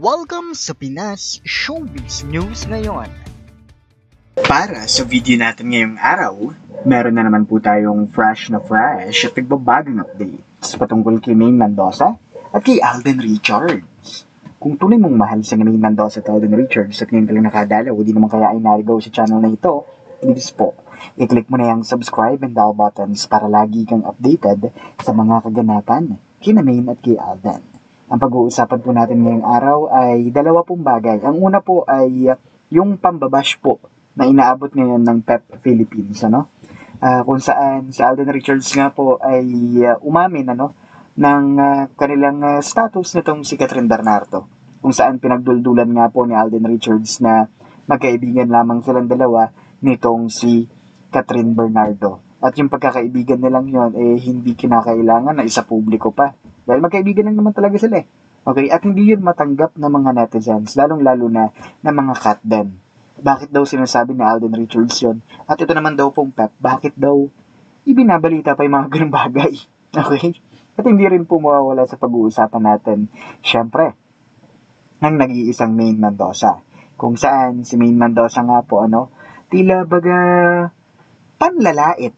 Welcome sa Pinas Showbiz News ngayon. Para sa video natin ngayong araw, meron na naman po tayong fresh at nagbabagong updates patungkol kay Maine Mendoza at kay Alden Richards. Kung tunay mong mahal si Maine Mendoza at Alden Richards at ngayon ka lang nakadalaw, hindi naman kaya ay narigaw sa channel na ito, please po, i-click mo na yung subscribe and bell buttons para lagi kang updated sa mga kaganapan kina Maine at kay Alden. Ang pag-uusapan po natin ngayong araw ay dalawa pong bagay. Ang una po ay yung pambabash po na inaabot ngayon ng PEP Philippines, kung saan si Alden Richards nga po ay umamin ng kanilang status nitong si Catherine Bernardo, kung saan pinagduldulan nga po ni Alden Richards na magkaibigan lamang silang dalawa nitong si Catherine Bernardo. At yung pagkakaibigan nilang yon hindi kinakailangan na isa publiko pa. Dahil magkaibigan lang naman talaga sila eh. Okay? At hindi yun matanggap ng mga netizens, lalong-lalo na ng mga cat den. Bakit daw sinasabi ni Alden Richards yun? At ito naman daw pong Pep, bakit daw ibinabalita pa yung mga ganung bagay? Okay? At hindi rin po mawawala sa pag-uusapan natin, syempre, ng nag-iisang Maine Mendoza. Kung saan si Maine Mendoza nga po, tila baga panlalait.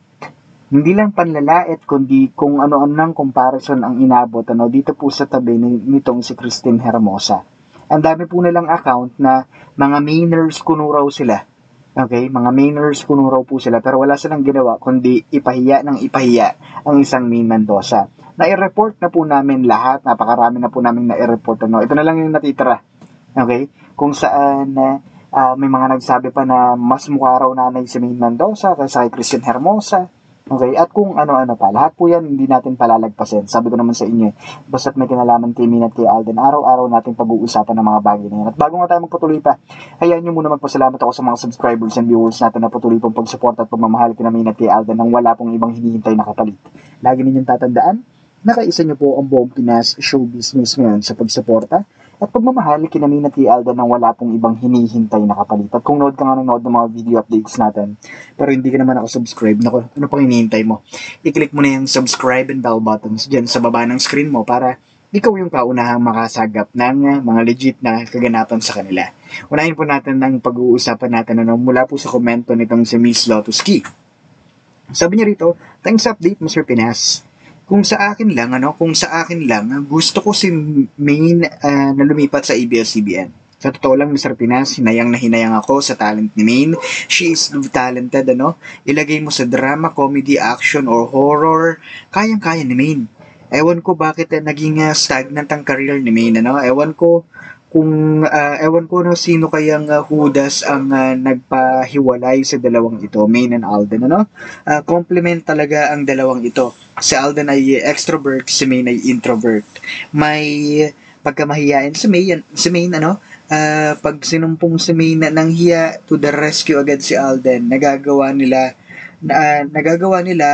Hindi lang panlalait, kundi kung ano-anong comparison ang inabot dito po sa tabi nitong si Christine Hermosa. Ang dami po nilang account na mga Mainers kuno raw sila. Okay? Mga Mainers kuno raw po sila, pero wala silang ginawa kundi ipahiya ang isang Maine Mendoza. Na-i-report na po namin lahat, napakarami na po namin na-i-report. Ito na lang yung natitira. Okay? Kung saan may mga nagsabi pa na mas mukha raw nanay si Maine Mendoza kaysa kay Christine Hermosa. Okay, at kung ano-ano pa, lahat po yan hindi natin palalagpasin. Sabi ko naman sa inyo, basta't may kinalaman kay Maine at kay Alden, araw-araw natin pag-uusapan ng mga bagay na yan. At bago nga tayo magpatuloy pa, hayaan nyo muna magpasalamat ako sa mga subscribers and viewers natin na patuloy pong pag-support at pagmamahal kay Maine at kay Alden nang wala pong ibang hinihintay na kapalit. Lagi ninyong tatandaan, nakaisa nyo po ang buong Pinas Showbiz News ngayon sa pagsuporta at pagmamahal kina Maine at kay Alden nang wala pong ibang hinihintay na kapalit. At kung nood ka nga ng mga video updates natin, pero hindi ka naman ako subscribe, ano pang hinihintay mo? I-click mo na yung subscribe and bell buttons dyan sa baba ng screen mo para ikaw yung kaunahang makasagap ng mga legit na kaganapan sa kanila. Unahin po natin ang pag-uusapan natin mula po sa komento nitong si Miss Lotus Key. Sabi niya rito, thanks update Mr. Pinas. Kung sa akin lang, gusto ko si Maine na lumipat sa ABS-CBN. Sa totoo lang, Mr. Pinas, hinayang na hinayang ako sa talent ni Maine. She is talented, Ilagay mo sa drama, comedy, action, or horror, kayang-kaya ni Maine. Ewan ko bakit naging stagnant ang career ni Maine, Ewan ko sino kayang hudas ang nagpahiwalay sa dalawang ito, Maine and Alden, Complement talaga ang dalawang ito. Si Alden ay extrovert, si Maine ay introvert. May pagkamahiyain si Maine, pag sinumpong si Maine ng hiya, to the rescue agad si Alden. Nagagawa nila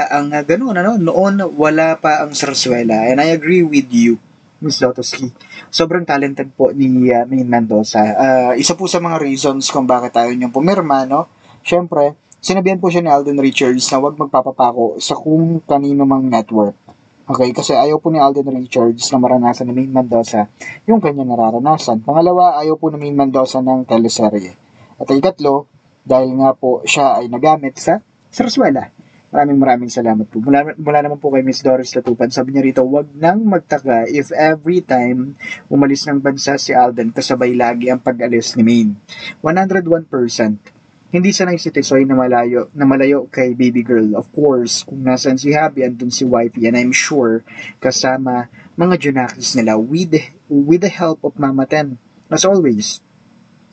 ang ganoon, noon wala pa ang sarswela. And I agree with you, Miss Lotoski. Sobrang talented po ni Maine Mendoza. Isa po sa mga reasons kung bakit tayo niyang pumirma, Siyempre, sinabihan po siya ni Alden Richards na huwag magpapapako sa kung kanino mang network. Okay, kasi ayaw po ni Alden Richards na maranasan ni Maine Mendoza yung kanyang nararanasan. Pangalawa, ayaw po ni Maine Mendoza ng teleserye. At ikatlo, dahil nga po siya ay nagamit sa sarswela. Maraming salamat po. Mula naman po kay Miss Doris Latupan, sabi niya rito, wag nang magtaka if every time umalis ng bansa si Alden, kasabay lagi ang pag-alis ni Maine. 101%. Hindi sanay si Tisoy na malayo kay baby girl. Of course, kung nasan si Happy, andun si Wifey, and I'm sure kasama mga Junakis nila with the help of Mama Ten. As always,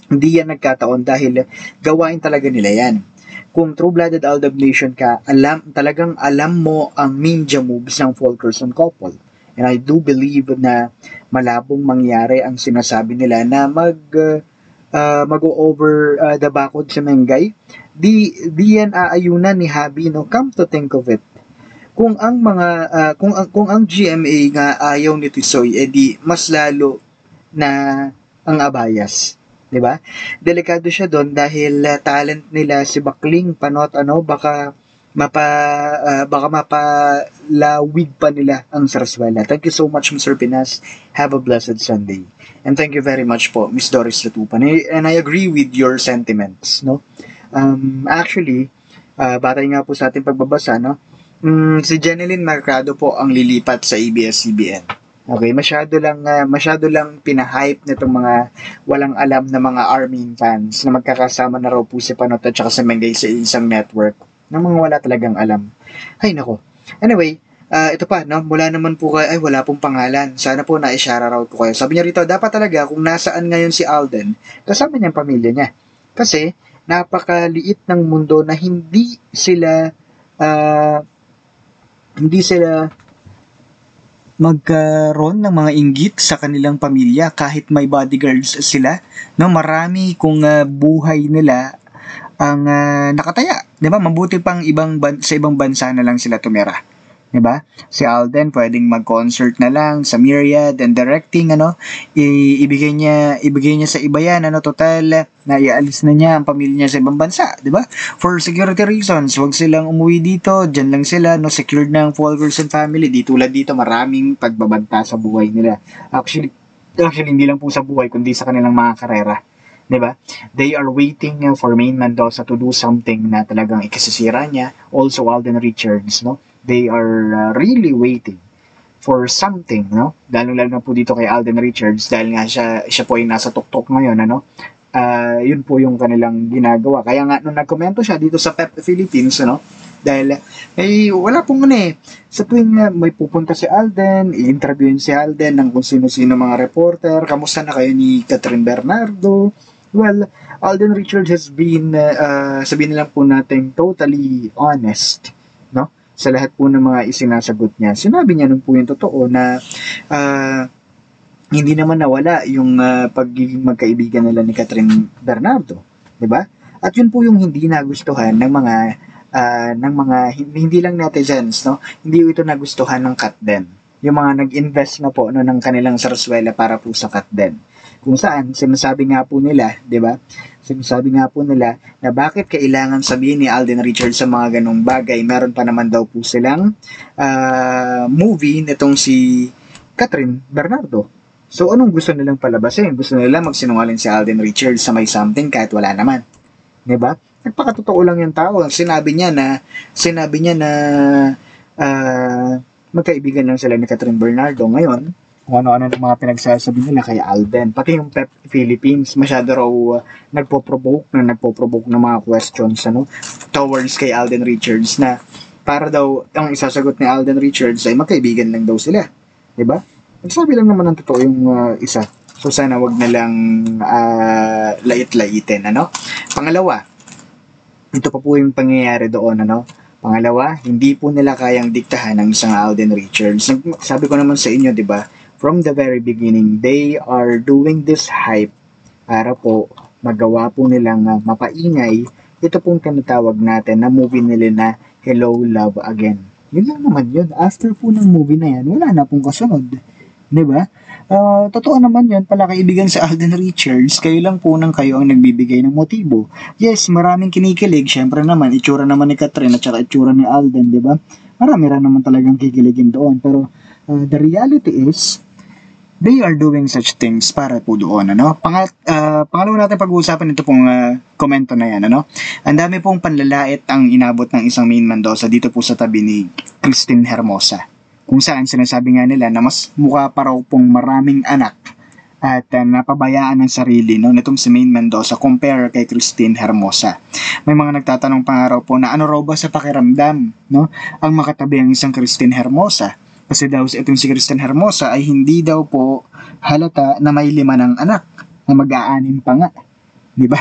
hindi yan nagkataon dahil gawain talaga nila yan. Kung true-blooded Aldab Nation ka, talagang alam mo ang ninja moves ng Fulkerson couple. And I do believe na malabong mangyari ang sinasabi nila na mag-over the bakod sa Mengay. Di yan aayunan ni Habi, Come to think of it. Kung ang GMA nga ayaw ni Tisoy, edi mas lalo na ang abayas. 'Di ba? Delikado siya doon dahil talent nila si Bakling Panot baka baka mapalawig pa nila ang Sarsuela. Thank you so much, Mr. Pinas. Have a blessed Sunday. And thank you very much po, Miss Doris Latupan. And I agree with your sentiments, no? Actually, batay nga po sa ating pagbabasa, no? Si Jeneline Mercado po ang lilipat sa ABS-CBN. Okay, masyado lang pinahype nitong mga walang alam na mga Armin fans na magkakasama na raw po si Panot at saka si Mengay sa isang network ng mga wala talagang alam. Ay nako. Anyway, ito pa, no? Mula naman po kayo, ay wala pong pangalan. Sana po na-shoutout ko kayo. Sabi niya rito, dapat talaga kung nasaan ngayon si Alden, kasama niya ang pamilya niya. Kasi napakaliit ng mundo na hindi sila magkaroon ng mga inggit sa kanilang pamilya kahit may bodyguards sila, no? Marami kung buhay nila ang nakataya, 'di ba? Mabuti pang sa ibang bansa na lang sila tumira. 'Di ba? Si Alden pwedeng mag-concert na lang sa Myriad and directing, ibigay niya sa iba yan, total na iaalis na niya ang pamilya niya sa ibang bansa, 'di ba? For security reasons, wag silang umuwi dito, diyan lang sila, secured na ang Fulkerson family. Di tulad dito, maraming pagbabanta sa buhay nila. Actually hindi lang po sa buhay kundi sa kanilang mga karera. 'Di ba? They are waiting for Maine Mendoza to do something na talagang ikasisira niya. Also Alden Richards, no? They are really waiting for something, no? Lalo na po dito kay Alden Richards dahil nga siya po ay nasa tuktok ngayon, yun po yung kanilang ginagawa. Kaya nga nung nagkomento siya dito sa PEP Philippines, dahil wala pong sa tuwing may pupunta si Alden, i-interviewin si Alden ng kung sino-sino mga reporter, kamusta na kayo ni Catherine Bernardo. Well, Alden Richards has been, sabihin lang po natin, totally honest, no? Sa lahat po ng mga isinasagot niya. Sinabi niya nung po yung totoo na hindi naman nawala yung pagiging magkaibigan nila ni Catherine Bernardo, 'di ba? At yun po yung hindi nagustuhan ng mga hindi lang netizens, no? Hindi ito nagustuhan ng Katden. Yung mga nag-invest na po ng kanilang Sarsuela para po sa Katden. Kung saan sinasabi nga po nila, 'di ba? Sinasabi nga po nila na bakit kailangan sabihin ni Alden Richards sa mga ganung bagay. Meron pa naman daw po silang movie nitong si Catherine Bernardo. So anong gusto nilang palabasin? Gusto nila magsinungaling si Alden Richards sa may something kahit wala naman. 'Di ba? Nagpakatotoo lang yung tao. Sinabi niya na magkaibigan lang sila ni Catherine Bernardo. Ngayon, kung ano-ano ng mga pinagsasabi nila kay Alden. Pati yung PEP Philippines, masyado raw nagpo-provoke ng mga questions towards kay Alden Richards na para daw ang isasagot ni Alden Richards ay magkaibigan lang daw sila. 'Di ba? Nagsabi lang naman ng totoo yung isa. So sana wag na lang lait-laitin, Pangalawa, ito pa po yung pangyayari doon, Pangalawa, hindi po nila kayang diktahan ng isang Alden Richards. Sabi ko naman sa inyo, 'di ba? From the very beginning, they are doing this hype para po magawa po nilang mapaingay ito pong tinatawag natin na movie nila na Hello, Love Again. Yun lang naman yun. After po ng movie na yan, wala na pong kasunod. Diba? Totoo naman yun, pala kaibigan sa Alden Richards, kayo lang po nang kayo ang nagbibigay ng motibo. Yes, maraming kinikilig. Siyempre naman, itsura naman ni Catherine at saka itsura ni Alden, diba? Marami rin naman talagang kikiligin doon. Pero the reality is, they are doing such things para po doon, pangalawa natin pag-uusapan ito pong komento na yan, Ang dami pong panlalait ang inabot ng isang Maine Mendoza dito po sa tabi ni Christine Hermosa. Kung saan sinasabi nga nila na mas mukha pa raw pong maraming anak at napabayaan ng sarili, nitong si Maine Mendoza compare kay Christine Hermosa. May mga nagtatanong pa nga raw po na ano raw ba sa pakiramdam, ang makatabi ang isang Christine Hermosa. Kasi daw itong si Christine Hermosa ay hindi daw po halata na may 5 ng anak, na mag-aanim pa nga. Diba?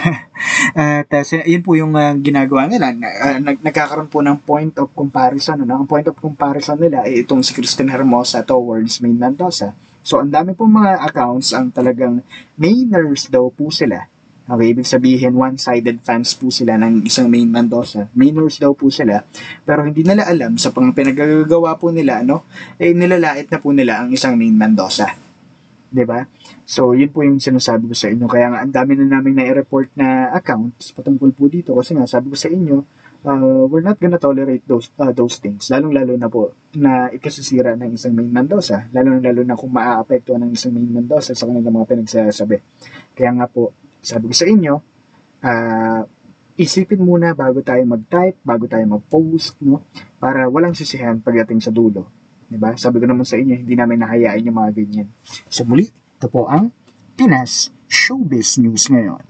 At yun po yung ginagawa nila. Nagkakaroon po ng point of comparison. Ang point of comparison nila ay itong si Christine Hermosa towards Maine Mendoza. So, ang dami pong mga accounts ang talagang Mainers daw po sila. Okay, ibig sabihin, one-sided fans po sila ng isang Maine Mendoza. Mainers daw po sila. Pero hindi nila alam sa pinagagawa po nila, nilalait na po nila ang isang Maine Mendoza. 'Di ba? So, yun po yung sinasabi ko sa inyo. Kaya nga, ang dami na namin na i-report na accounts patungkol po dito. Kasi nga, sabi ko sa inyo, we're not gonna tolerate those things, lalong-lalo na po na ikasisira ng isang Maine Mendoza, lalo na kung maaapektuhan ng isang Maine Mendoza sa kanilang mga pinagsasabi. Kaya nga po, sabi ko sa inyo, isipin muna bago tayo mag-type, bago tayo mag-post, no? Para walang sisihan pagdating sa dulo. Diba? Sabi ko naman sa inyo, hindi namin nahayaan yung mga ganyan. So muli, ito po ang Pinas Showbiz News ngayon.